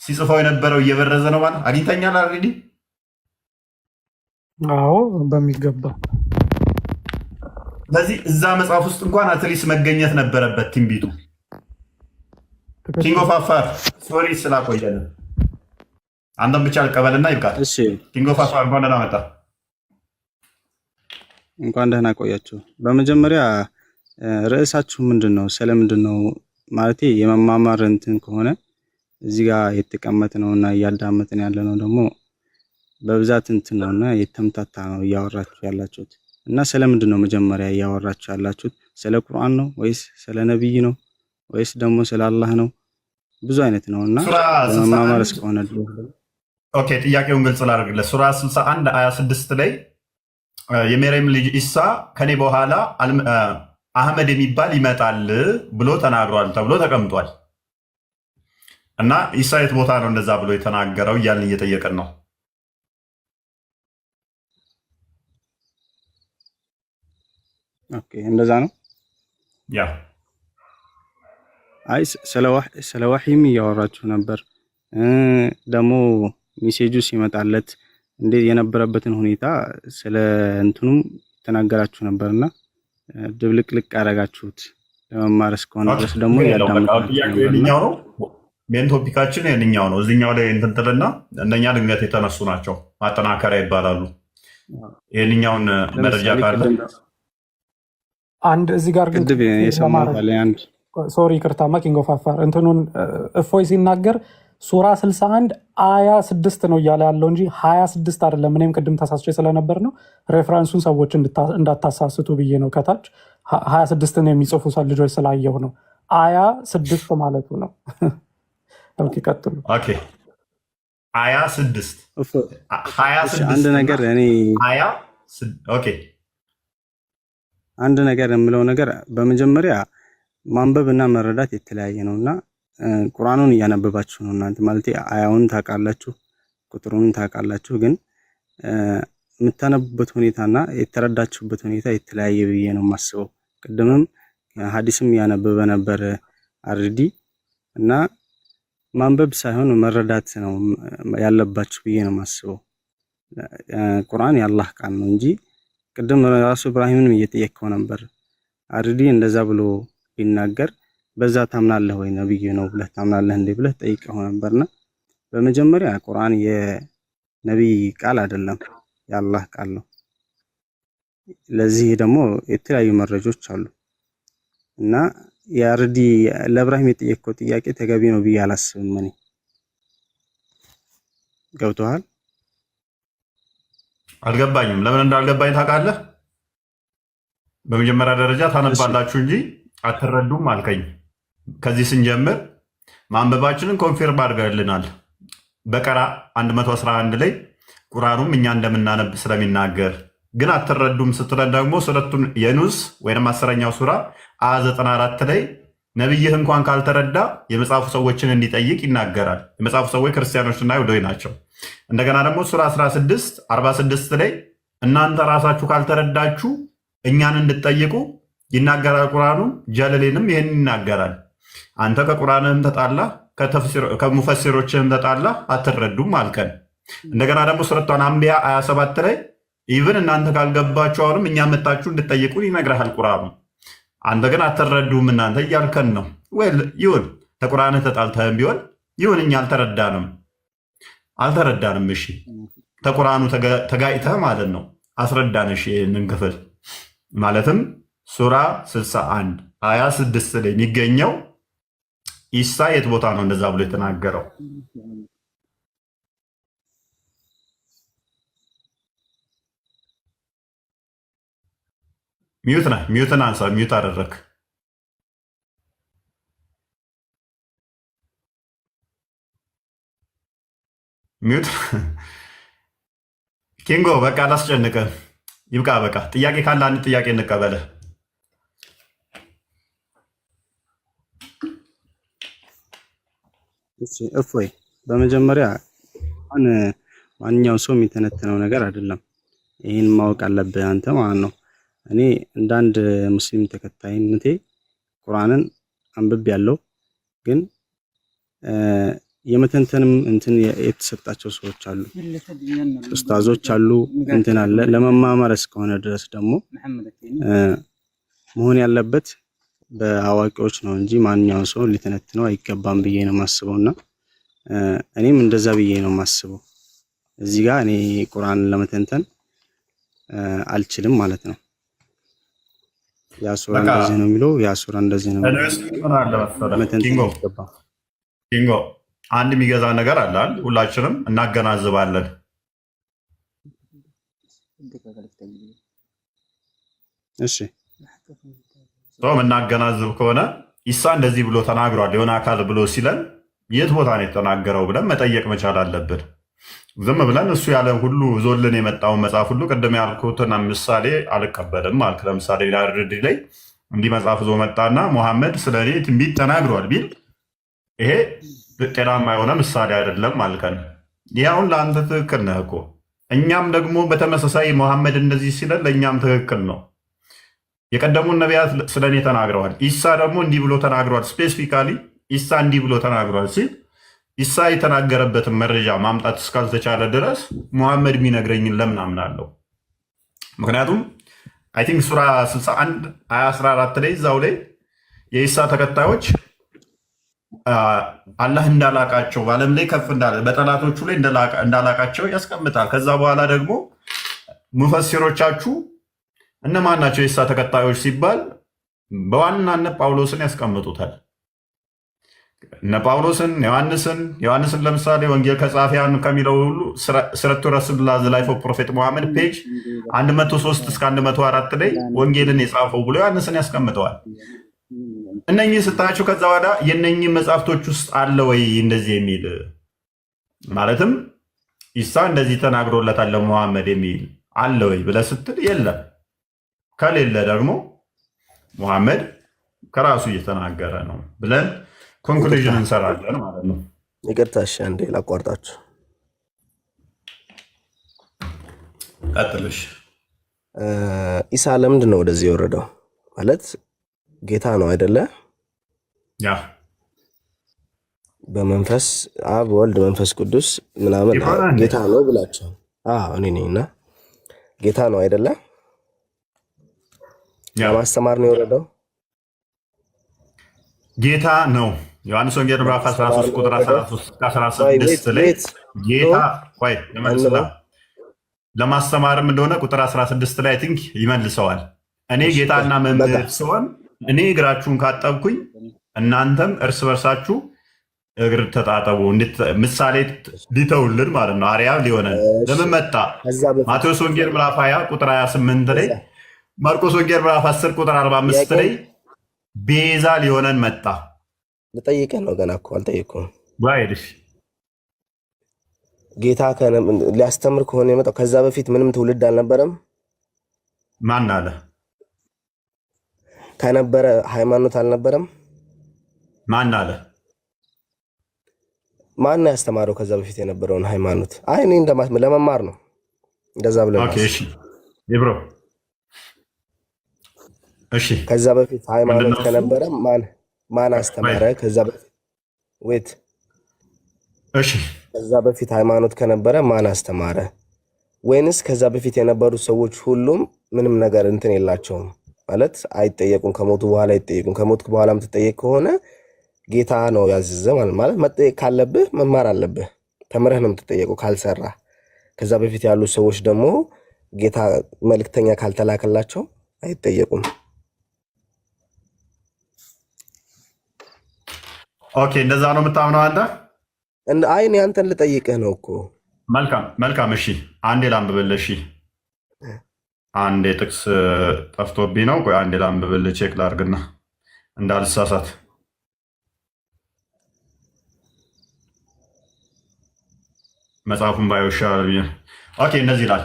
ሲጽፈው የነበረው እየበረዘ ነው ማለት አግኝተኛል። አልሬዲ አዎ በሚገባ። ስለዚህ እዛ መጽሐፍ ውስጥ እንኳን አትሊስት መገኘት ነበረበት ትንቢቱ። ኪንግ ኦፍ አፋር ሶሪ ስላቆየን አንተም ብቻ አልቀበልና ይብቃል። ኪንግ ኦፍ አፋር እንኳን ደህና መጣ። እንኳን ደህና ቆያችሁ። በመጀመሪያ ርዕሳችሁ ምንድን ነው? ስለምንድን ነው ማለት የመማማር እንትን ከሆነ እዚህ ጋር የተቀመጠ ነውና እያዳመጥን ያለ ነው ደግሞ በብዛት እንትን ነውና የተምታታ ነው እያወራችሁ ያላችሁት። እና ስለምንድን ነው መጀመሪያ እያወራችሁ ያላችሁት? ስለ ቁርአን ነው ወይስ ስለ ነብይ ነው ወይስ ደግሞ ስለ አላህ ነው? ብዙ አይነት ነውና መማማር እስከሆነ ኦኬ፣ ጥያቄውን ግልጽ ላድርግለት። ሱራ 61 26 ላይ የሜርየም ልጅ ኢሳ ከኔ በኋላ አህመድ የሚባል ይመጣል ብሎ ተናግሯል ተብሎ ተቀምጧል። እና ኢሳ የት ቦታ ነው እንደዛ ብሎ የተናገረው እያልን እየጠየቅን ነው። ኦኬ እንደዛ ነው። ያ አይ ስለ ወህይም እያወራችሁ ነበር። ደግሞ ሜሴጁ ሲመጣለት እንዴት የነበረበትን ሁኔታ ስለ እንትኑም ተናገራችሁ ነበርና ድብልቅልቅ አደረጋችሁት። ለመማር እስከሆነ ድረስ ደግሞ ያዳምጣችሁ ነው። ሜን ቶፒካችን የኛው ነው። እዚኛው ላይ እንትንትልና እነኛ ድንገት የተነሱ ናቸው፣ ማጠናከሪያ ይባላሉ። ይህንኛውን መረጃ ካለ አንድ እዚህ ጋር ግን ሶሪ ይቅርታማ ኪንግ ኦፍ አፋር እንትኑን እፎይ ሲናገር ሱራ 61 አያ 6 ነው እያለ ያለው እንጂ 26 አይደለም። እኔም ቅድም ተሳስቼ ስለነበር ነው ሬፈረንሱን ሰዎች እንዳታሳስቱ ብዬ ነው። ከታች 26ን የሚጽፉ ልጆች ስላየሁ ነው። አያ 6 ማለቱ ነው። ኦኬ ቀጥሉ። ኦኬ አያ 6 አንድ ነገር እኔ ኦኬ አንድ ነገር የምለው ነገር በመጀመሪያ ማንበብ እና መረዳት የተለያየ ነውና ቁርአኑን እያነበባችሁ ነው እናንተ ማለት አያውን ታውቃላችሁ፣ ቁጥሩን ታውቃላችሁ፣ ግን የምታነቡበት ሁኔታና የተረዳችሁበት ሁኔታ የተለያየ ብዬ ነው የማስበው። ቅድምም ሐዲስም ያነበበ ነበር አርዲ እና ማንበብ ሳይሆን መረዳት ነው ያለባችሁ ብዬ ነው የማስበው። ቁርአን የአላህ ቃል ነው እንጂ ቅድም ራሱ ኢብራሂምንም እየጠየቀው ነበር አርዲ እንደዛ ብሎ ቢናገር በዛ ታምናለህ ወይ ነብይ ነው ብለህ ታምናለህ እንዴ ብለህ ጠይቀው ነበርና በመጀመሪያ ቁርአን የነብይ ቃል አይደለም የአላህ ቃል ነው። ለዚህ ደግሞ የተለያዩ መረጃዎች አሉ እና ያርዲ ለኢብራሂም የጠየቀው ጥያቄ ተገቢ ነው ብዬ አላስብም። እኔ ገብቶሃል? አልገባኝም። ለምን እንዳልገባኝ ታውቃለህ? በመጀመሪያ ደረጃ ታነባላችሁ እንጂ አትረዱም አልከኝ። ከዚህ ስንጀምር ማንበባችንን ኮንፊርም አድርገልናል። በቀራ 111 ላይ ቁርአኑም እኛ እንደምናነብ ስለሚናገር ግን አትረዱም ስትለን ደግሞ ሱረቱን የኑስ ወይም 10ኛው ሱራ አ94 ላይ ነብይህ እንኳን ካልተረዳ የመጽሐፉ ሰዎችን እንዲጠይቅ ይናገራል። የመጽሐፉ ሰዎች ክርስቲያኖችና ይሁዶች ናቸው። እንደገና ደግሞ ሱራ 16 46 ላይ እናንተ ራሳችሁ ካልተረዳችሁ እኛን እንድትጠይቁ ይናገራል። ቁርአኑ ጀለሌንም ይህን ይናገራል። አንተ ከቁርአንህም ተጣላ ከሙፈሲሮችህም ተጣላ አትረዱም አልከን። እንደገና ደግሞ ሱረቱን አንቢያ 27 ላይ ኢቭን እናንተ ካልገባችሁ አሁንም እኛ መጣችሁ እንድትጠይቁን ይነግርሃል ቁርአኑ። አንተ ግን አትረዱም እናንተ እያልከን ነው። ወል ይሁን ከቁርአንህ ተጣልተህም ቢሆን ይሁን እኛ አልተረዳንም። እሺ ከቁርአኑ ተጋጭተህ ማለት ነው አስረዳን። እሺ ይህንን ክፍል ማለትም ሱራ 61 አያ 6 ላይ የሚገኘው ኢሳ የት ቦታ ነው እንደዛ ብሎ የተናገረው? ሚዩት ነህ። ሚዩትን አንሳ። ሚዩት አደረክ። ሚዩት ኪንጎ በቃ አላስጨንቅም። ይብቃ በቃ። ጥያቄ ካለ አንድ ጥያቄ እንቀበልህ። እፎይ በመጀመሪያ ማንኛውም ሰው የሚተነተነው ነገር አይደለም። ይህን ማወቅ አለብህ አንተ ማለት ነው። እኔ እንደ አንድ ሙስሊም ተከታይነቴ ቁርአንን አንብቤ ያለው ግን የመተንተንም እንትን የተሰጣቸው ሰዎች አሉ፣ ኡስታዞች አሉ፣ እንትን አለ። ለመማማር እስከሆነ ድረስ ደግሞ መሆን ያለበት በአዋቂዎች ነው እንጂ ማንኛውም ሰው ሊተነትነው አይገባም ብዬ ነው የማስበውና እኔም እንደዛ ብዬ ነው የማስበው። እዚህ ጋር እኔ ቁርአንን ለመተንተን አልችልም ማለት ነው። ያ ሱራ እንደዚህ ነው የሚለው፣ ያ ሱራ እንደዚህ ነው ኪንጎ አንድ የሚገዛ ነገር አለ። ሁላችንም እናገናዝባለን። እሺ የምናገናዝብ ከሆነ ኢሳ እንደዚህ ብሎ ተናግሯል የሆነ አካል ብሎ ሲለን የት ቦታ ነው የተናገረው ብለን መጠየቅ መቻል አለብን። ዝም ብለን እሱ ያለን ሁሉ ዞልን የመጣውን መጽሐፍ ሁሉ ቅድም ያልኩትን ምሳሌ አልቀበልም አልክ። ለምሳሌ ላርድ ላይ እንዲህ መጽሐፍ ዞ መጣና ሙሐመድ ስለ እኔ ትንቢት ተናግሯል ቢል ይሄ ጤናማ የሆነ ምሳሌ አይደለም ማልከን። ይህ አሁን ለአንተ ትክክል ነህ እኮ። እኛም ደግሞ በተመሳሳይ መሐመድ እንደዚህ ሲለን ለእኛም ትክክል ነው። የቀደሙን ነቢያት ስለ እኔ ተናግረዋል። ኢሳ ደግሞ እንዲህ ብሎ ተናግረዋል። ስፔሲፊካሊ ኢሳ እንዲህ ብሎ ተናግረዋል ሲል ኢሳ የተናገረበትን መረጃ ማምጣት እስካልተቻለ ድረስ መሐመድ የሚነግረኝን ለምን አምናለሁ? ምክንያቱም አይ ቲንክ ሱራ 61 14 ላይ እዛው ላይ የኢሳ ተከታዮች አላህ እንዳላቃቸው በዓለም ላይ ከፍ እንዳለ በጠላቶቹ ላይ እንዳላቃቸው ያስቀምጣል። ከዛ በኋላ ደግሞ ሙፈሲሮቻችሁ እነማን ናቸው የኢሳ ተከታዮች ሲባል በዋናነት ጳውሎስን ያስቀምጡታል። እነ ጳውሎስን፣ ዮሐንስን ለምሳሌ ወንጌል ከጻፊያን ከሚለው ሁሉ ስረቱ ረሱሉላ ዘ ላይፍ ኦፍ ፕሮፌት መሐመድ ፔጅ 103 እስከ 104 ላይ ወንጌልን የጻፈው ብሎ ዮሐንስን ያስቀምጠዋል። እነኚህ ስታያቸው ከዛ ወዳ የነኚህ መጽሐፍቶች ውስጥ አለ ወይ እንደዚህ የሚል ማለትም ኢሳ እንደዚህ ተናግሮለታል ለመሐመድ የሚል አለ ወይ ብለህ ስትል የለም። ከሌለ ደግሞ መሐመድ ከራሱ እየተናገረ ነው ብለን ኮንክሉዥን እንሰራለን ማለት ነው። ይቅርታ እሺ፣ አንዴ ላቋርጣችሁ። ቀጥልሽ። ኢሳ ለምንድን ነው ወደዚህ የወረደው? ማለት ጌታ ነው አይደለ? ያ በመንፈስ አብ ወልድ መንፈስ ቅዱስ ምናምን ጌታ ነው ብላችሁ እኔ ነኝና ጌታ ነው አይደለ? ለማስተማር ነው የወረደው። ጌታ ነው። ዮሐንስ ወንጌል ምዕራፍ 13 ቁጥር 13-16 ላይ ጌታ ለማስተማርም እንደሆነ ቁጥር 16 ላይ ቲንክ ይመልሰዋል። እኔ ጌታና መምህር ስሆን እኔ እግራችሁን ካጠብኩኝ እናንተም እርስ በርሳችሁ እግር ተጣጠቡ፣ ምሳሌ ሊተውልን ማለት ነው። አርያ ሊሆነን ለምን መጣ? ማቴዎስ ወንጌል ምዕራፍ 20 ቁጥር 28 ላይ፣ ማርቆስ ወንጌል ምዕራፍ 10 ቁጥር 45 ላይ ቤዛ ሊሆነን መጣ። ልጠይቅህ ነው፣ ገና እኮ አልጠየቅኩም። ባይልሽ ጌታ ሊያስተምር ከሆነ የመጣው ከዛ በፊት ምንም ትውልድ አልነበረም። ማን አለ? ከነበረ ሃይማኖት አልነበረም። ማን አለ? ማን ያስተማረው ከዛ በፊት የነበረውን ሃይማኖት? አይ እኔ ለመማር ነው እንደዛ ብለህ። ኦኬ እሺ ይብሮ እሺ። ከዛ በፊት ሃይማኖት ከነበረ ማን አስተማረ? ከዛ በፊት ወይት እሺ፣ ከዛ በፊት ሃይማኖት ከነበረ ማን አስተማረ? ወይንስ ከዛ በፊት የነበሩት ሰዎች ሁሉም ምንም ነገር እንትን የላቸውም ማለት አይጠየቁም? ከሞቱ በኋላ አይጠየቁም? ከሞትክ በኋላ የምትጠየቅ ከሆነ ጌታ ነው ያዘዘ ማለት መጠየቅ ካለብህ መማር አለብህ። ተምረህ ነው የምትጠየቀው ካልሰራ። ከዛ በፊት ያሉ ሰዎች ደግሞ ጌታ መልእክተኛ ካልተላከላቸው አይጠየቁም። ኦኬ እንደዛ ነው የምታምነው አንተ? አይ እኔ አንተን ልጠይቅህ ነው እኮ። መልካም እሺ፣ አንዴ ላንብብልህ። እሺ አንዴ ጥቅስ ጠፍቶብኝ ነው። ቆይ አንዴ ላንብብልህ፣ ቼክ ላድርግና እንዳልሳሳት። መጽሐፉን ባየው ይሻላል። ኦኬ እንደዚህ ይላል፣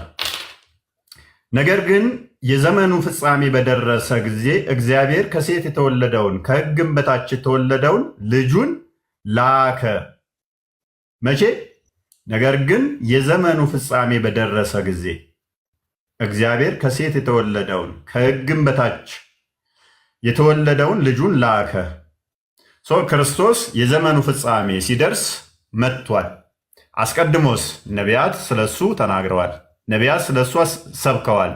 ነገር ግን የዘመኑ ፍጻሜ በደረሰ ጊዜ እግዚአብሔር ከሴት የተወለደውን ከሕግም በታች የተወለደውን ልጁን ላከ። መቼ? ነገር ግን የዘመኑ ፍጻሜ በደረሰ ጊዜ እግዚአብሔር ከሴት የተወለደውን ከሕግም በታች የተወለደውን ልጁን ላከ። ክርስቶስ የዘመኑ ፍጻሜ ሲደርስ መጥቷል። አስቀድሞስ ነቢያት ስለሱ ተናግረዋል፣ ነቢያት ስለሱ ሰብከዋል።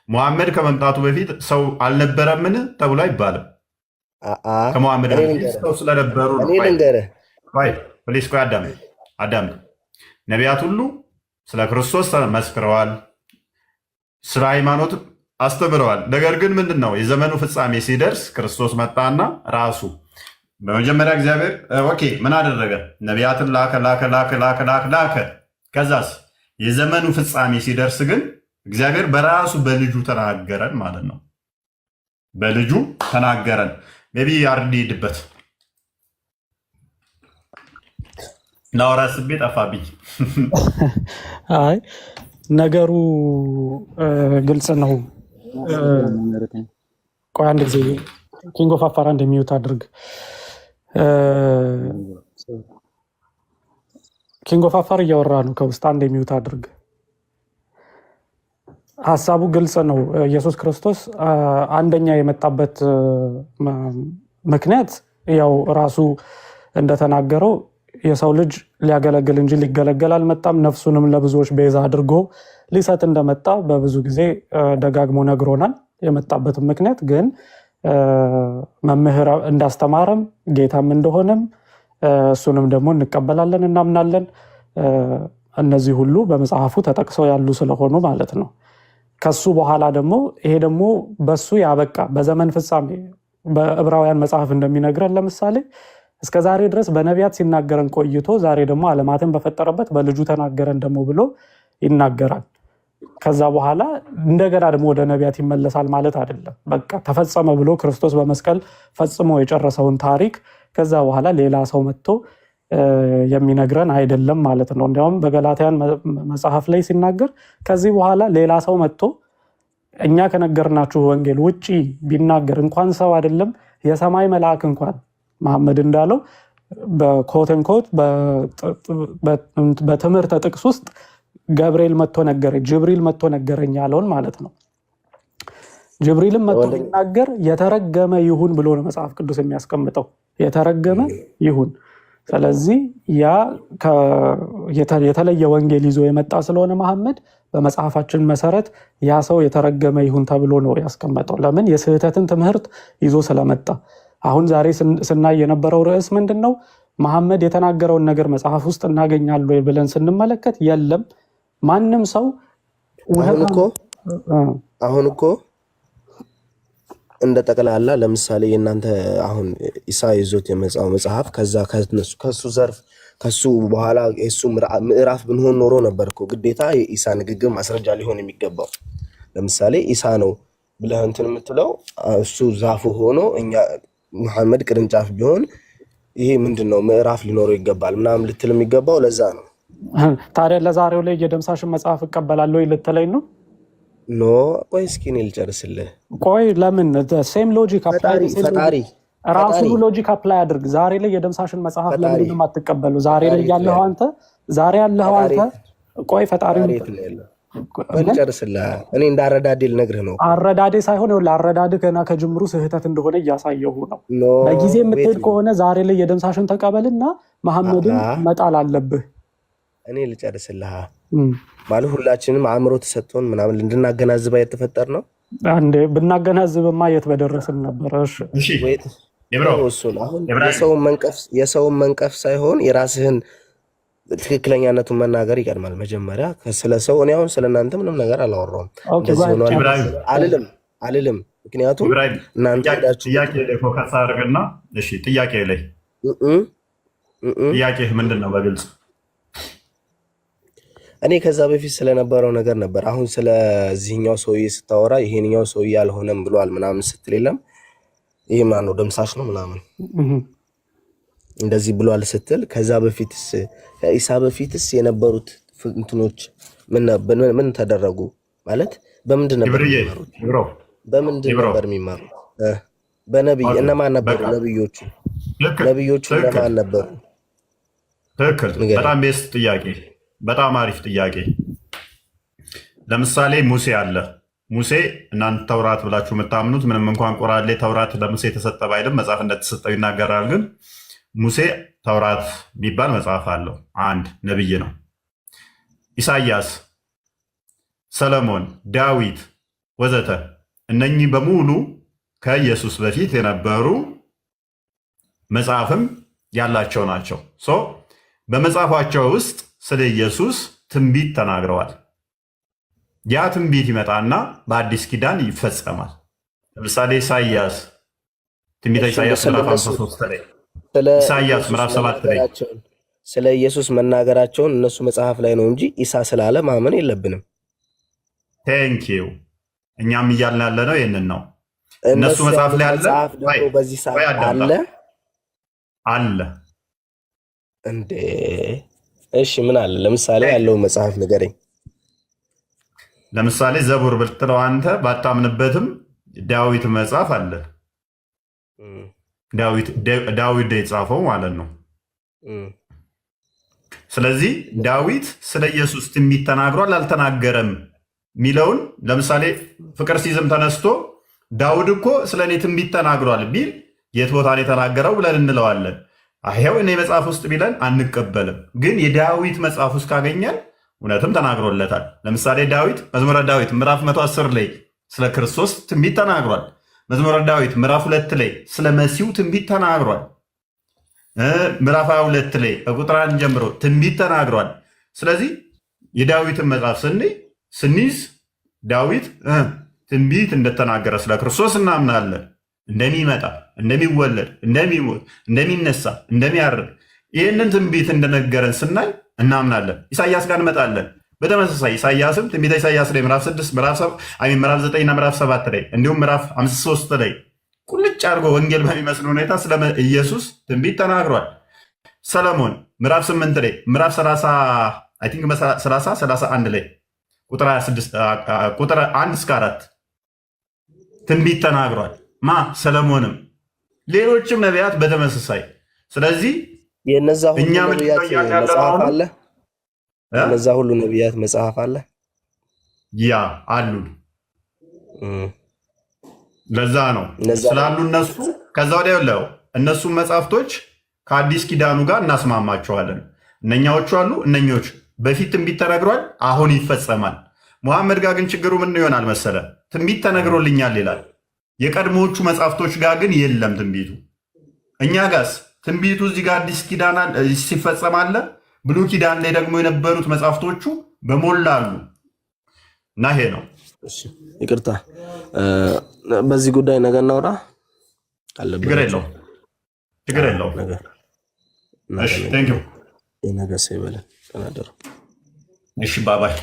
ሙሐመድ ከመምጣቱ በፊት ሰው አልነበረምን ተብሎ አይባልም። ከሙሐመድ በፊት ሰው ስለነበሩ ነው። ፕሊስ ቆይ አዳምጥ። ነቢያት ሁሉ ስለ ክርስቶስ መስክረዋል፣ ስለ ሃይማኖት አስተምረዋል። ነገር ግን ምንድን ነው የዘመኑ ፍጻሜ ሲደርስ ክርስቶስ መጣና ራሱ በመጀመሪያ እግዚአብሔር ኦኬ ምን አደረገ? ነቢያትን ላከ። ከዛስ የዘመኑ ፍጻሜ ሲደርስ ግን እግዚአብሔር በራሱ በልጁ ተናገረን ማለት ነው። በልጁ ተናገረን። ሜይ ቢ አርዲድበት ናውራ ስቤ ጠፋብኝ። አይ ነገሩ ግልጽ ነው። ቆይ አንድ ጊዜ ኪንግ ኦፍ አፋር አንድ የሚዩት አድርግ። ኪንግ ኦፍ አፋር እያወራ ነው ከውስጥ። አንድ የሚውት አድርግ። ሀሳቡ ግልጽ ነው። ኢየሱስ ክርስቶስ አንደኛ የመጣበት ምክንያት ያው ራሱ እንደተናገረው የሰው ልጅ ሊያገለግል እንጂ ሊገለገል አልመጣም፣ ነፍሱንም ለብዙዎች ቤዛ አድርጎ ሊሰጥ እንደመጣ በብዙ ጊዜ ደጋግሞ ነግሮናል። የመጣበትም ምክንያት ግን መምህር እንዳስተማረም ጌታም እንደሆነም እሱንም ደግሞ እንቀበላለን፣ እናምናለን። እነዚህ ሁሉ በመጽሐፉ ተጠቅሰው ያሉ ስለሆኑ ማለት ነው። ከሱ በኋላ ደግሞ ይሄ ደግሞ በሱ ያበቃ በዘመን ፍጻሜ በዕብራውያን መጽሐፍ እንደሚነግረን ለምሳሌ እስከ ዛሬ ድረስ በነቢያት ሲናገረን ቆይቶ ዛሬ ደግሞ ዓለማትን በፈጠረበት በልጁ ተናገረን ደግሞ ብሎ ይናገራል። ከዛ በኋላ እንደገና ደግሞ ወደ ነቢያት ይመለሳል ማለት አይደለም። በቃ ተፈጸመ ብሎ ክርስቶስ በመስቀል ፈጽሞ የጨረሰውን ታሪክ ከዛ በኋላ ሌላ ሰው መጥቶ የሚነግረን አይደለም ማለት ነው። እንዲያውም በገላትያን መጽሐፍ ላይ ሲናገር ከዚህ በኋላ ሌላ ሰው መጥቶ እኛ ከነገርናችሁ ወንጌል ውጪ ቢናገር እንኳን ሰው አይደለም የሰማይ መልአክ እንኳን መሐመድ እንዳለው በኮተንኮት በትምህርተ ጥቅስ ውስጥ ገብርኤል መጥቶ ነገረኝ፣ ጅብሪል መጥቶ ነገረኝ ያለውን ማለት ነው። ጅብሪልም መጥቶ ቢናገር የተረገመ ይሁን ብሎ ነው መጽሐፍ ቅዱስ የሚያስቀምጠው፣ የተረገመ ይሁን። ስለዚህ ያ የተለየ ወንጌል ይዞ የመጣ ስለሆነ መሐመድ በመጽሐፋችን መሰረት ያ ሰው የተረገመ ይሁን ተብሎ ነው ያስቀመጠው። ለምን? የስህተትን ትምህርት ይዞ ስለመጣ። አሁን ዛሬ ስናይ የነበረው ርዕስ ምንድን ነው? መሐመድ የተናገረውን ነገር መጽሐፍ ውስጥ እናገኛለን ብለን ስንመለከት የለም። ማንም ሰው አሁን እኮ እንደ ጠቅላላ ለምሳሌ የእናንተ አሁን ኢሳ ይዞት የመጻው መጽሐፍ ከሱ ዘርፍ ከሱ በኋላ የሱ ምዕራፍ ብንሆን ኖሮ ነበር እኮ ግዴታ የኢሳ ንግግር ማስረጃ ሊሆን የሚገባው። ለምሳሌ ኢሳ ነው ብለህ እንትን የምትለው እሱ ዛፉ ሆኖ እኛ መሐመድ ቅርንጫፍ ቢሆን ይሄ ምንድነው ምዕራፍ ሊኖረው ይገባል ምናምን ልትል የሚገባው ለዛ ነው። ታዲያ ለዛሬው ላይ የደምሳሽን መጽሐፍ እቀበላለሁ ልትለኝ ነው? ኖ ቆይ እስኪ እኔ ልጨርስልህ። ቆይ ለምን ሴም ሎጂክ ራሱ ሎጂክ አፕላይ አድርግ። ዛሬ ላይ የደምሳሽን መጽሐፍ ለምን የማትቀበሉ? ዛሬ ላይ ያለው አንተ ቆይ ፈጣሪ ልጨርስልህ። እኔ እንዳረዳዴ ልነግርህ ነው። አረዳዴ ሳይሆን አረዳድ ገና ከጅምሩ ስህተት እንደሆነ እያሳየሁ ነው። በጊዜ የምትሄድ ከሆነ ዛሬ ላይ የደምሳሽን ተቀበልና መሐመድን መጣል አለብህ። እኔ ልጨርስልህ ማለት ሁላችንም አእምሮ ተሰጥቶን ምናምን እንድናገናዝባ የተፈጠር ነው። አንዴ ብናገናዝብማ የት በደረስን ነበር። እሺ የሰውን መንቀፍ ሳይሆን የራስህን ትክክለኛነቱን መናገር ይቀድማል። መጀመሪያ ስለ ሰው እኔ አሁን ስለእናንተ ምንም ነገር አላወራሁም አልልም። ምክንያቱም እናንተ ጥያቄ ላይ ፎከስ አድርግና ጥያቄ ላይ ጥያቄ ምንድን ነው በግልጽ እኔ ከዛ በፊት ስለነበረው ነገር ነበር። አሁን ስለዚህኛው ሰውዬ ስታወራ ይሄንኛው ሰውዬ አልሆነም ብሏል ምናምን ስትል የለም ይሄ ማን ነው ደምሳሽ ነው ምናምን እንደዚህ ብሏል ስትል ከዛ በፊትስ ከኢሳ በፊትስ የነበሩት እንትኖች ምን ተደረጉ ማለት በምንድን ነበር የሚማሩት? በምንድን ነበር የሚማሩት? በነብይ እነማን ነበሩ ነብዮቹ? እነማን ነበሩ? ትክክል። በጣም ቤስት ጥያቄ፣ በጣም አሪፍ ጥያቄ። ለምሳሌ ሙሴ አለ። ሙሴ እናንተ ተውራት ብላችሁ የምታምኑት ምንም እንኳን ቁርአን ላይ ተውራት ለሙሴ የተሰጠ ባይልም መጽሐፍ እንደተሰጠው ይናገራል። ግን ሙሴ ተውራት የሚባል መጽሐፍ አለው። አንድ ነብይ ነው። ኢሳያስ፣ ሰለሞን፣ ዳዊት ወዘተ እነኚህ በሙሉ ከኢየሱስ በፊት የነበሩ መጽሐፍም ያላቸው ናቸው። በመጽሐፋቸው ውስጥ ስለ ኢየሱስ ትንቢት ተናግረዋል። ያ ትንቢት ይመጣና በአዲስ ኪዳን ይፈጸማል። ለምሳሌ ኢሳያስ ትንቢተ ኢሳያስ ምዕራፍ 53 ላይ ኢሳያስ ምዕራፍ 7 ላይ ስለ ኢየሱስ መናገራቸውን እነሱ መጽሐፍ ላይ ነው እንጂ ኢሳ ስላለ ማመን የለብንም። ቴንኪው። እኛም እያልን ያለ ነው ይህንን ነው። እነሱ መጽሐፍ ላይ አለ፣ በዚህ ሰዓት አለ እንዴ? እሺ ምን አለ? ለምሳሌ ያለውን መጽሐፍ ንገረኝ። ለምሳሌ ዘቡር ብትለው አንተ ባታምንበትም ዳዊት መጽሐፍ አለ። ዳዊት የጻፈው ማለት ነው። ስለዚህ ዳዊት ስለ ኢየሱስ ትንቢት ተናግሯል አልተናገረም ሚለውን ለምሳሌ ፍቅር ሲዝም ተነስቶ ዳውድ እኮ ስለ እኔ ትንቢት ተናግሯል ቢል የት ቦታ ነው የተናገረው ብለን እንለዋለን። ይሄው እኔ መጽሐፍ ውስጥ ቢለን አንቀበልም። ግን የዳዊት መጽሐፍ ውስጥ ካገኘን እውነትም ተናግሮለታል። ለምሳሌ ዳዊት መዝሙረ ዳዊት ምዕራፍ 110 ላይ ስለ ክርስቶስ ትንቢት ተናግሯል። መዝሙረ ዳዊት ምዕራፍ 2 ላይ ስለ መሲሁ ትንቢት ተናግሯል። ምዕራፍ 22 ላይ ከቁጥር 1 ጀምሮ ትንቢት ተናግሯል። ስለዚህ የዳዊትን መጽሐፍ ስንይዝ ዳዊት ትንቢት እንደተናገረ ስለ ክርስቶስ እናምናለን። እንደሚመጣ፣ እንደሚወለድ፣ እንደሚሞት፣ እንደሚነሳ፣ እንደሚያርግ ይህንን ትንቢት እንደነገረን ስናይ እናምናለን። ኢሳያስ ጋር እንመጣለን። በተመሳሳይ ኢሳያስም ትንቢተ ኢሳያስ ላይ ምዕራፍ 6 ምዕራፍ 9 እና ምዕራፍ 7 ላይ እንዲሁም ምዕራፍ 53 ላይ ቁልጭ አድርጎ ወንጌል በሚመስል ሁኔታ ስለ ኢየሱስ ትንቢት ተናግሯል። ሰለሞን ምዕራፍ 8 ላይ ምዕራፍ 31 ላይ ቁጥር 1 እስከ 4 ትንቢት ተናግሯል። ሰለሞንም ሌሎችም ነቢያት በተመሳሳይ። ስለዚህ የነዛ ሁሉ ነቢያት መጽሐፍ አለ። የነዛ ሁሉ ነቢያት መጽሐፍ አለ። ያ አሉ። ለዛ ነው ስላሉ እነሱ ከዛ ወዲያ ያለው እነሱ መጽሐፍቶች ከአዲስ ኪዳኑ ጋር እናስማማቸዋለን። እነኛዎቹ አሉ። እነኞች በፊት ትንቢት ተነግሯል፣ አሁን ይፈጸማል። ሙሐመድ ጋር ግን ችግሩ ምን ይሆናል መሰለ? ትንቢት ተነግሮልኛል ይላል። የቀድሞዎቹ መጽሐፍቶች ጋር ግን የለም ትንቢቱ። እኛ ጋስ ትንቢቱ እዚህ ጋር አዲስ ኪዳን ሲፈጸም አለ። ብሉይ ኪዳን ላይ ደግሞ የነበሩት መጽሐፍቶቹ በሞላ አሉ እና ይሄ ነው። ይቅርታ፣ በዚህ ጉዳይ ነገ እናውራ። ችግር የለውም። እሺ፣ ቴንክ ዩ። የነገ ሰው ይበለን። ተናደሩ። እሺ፣ ባባይ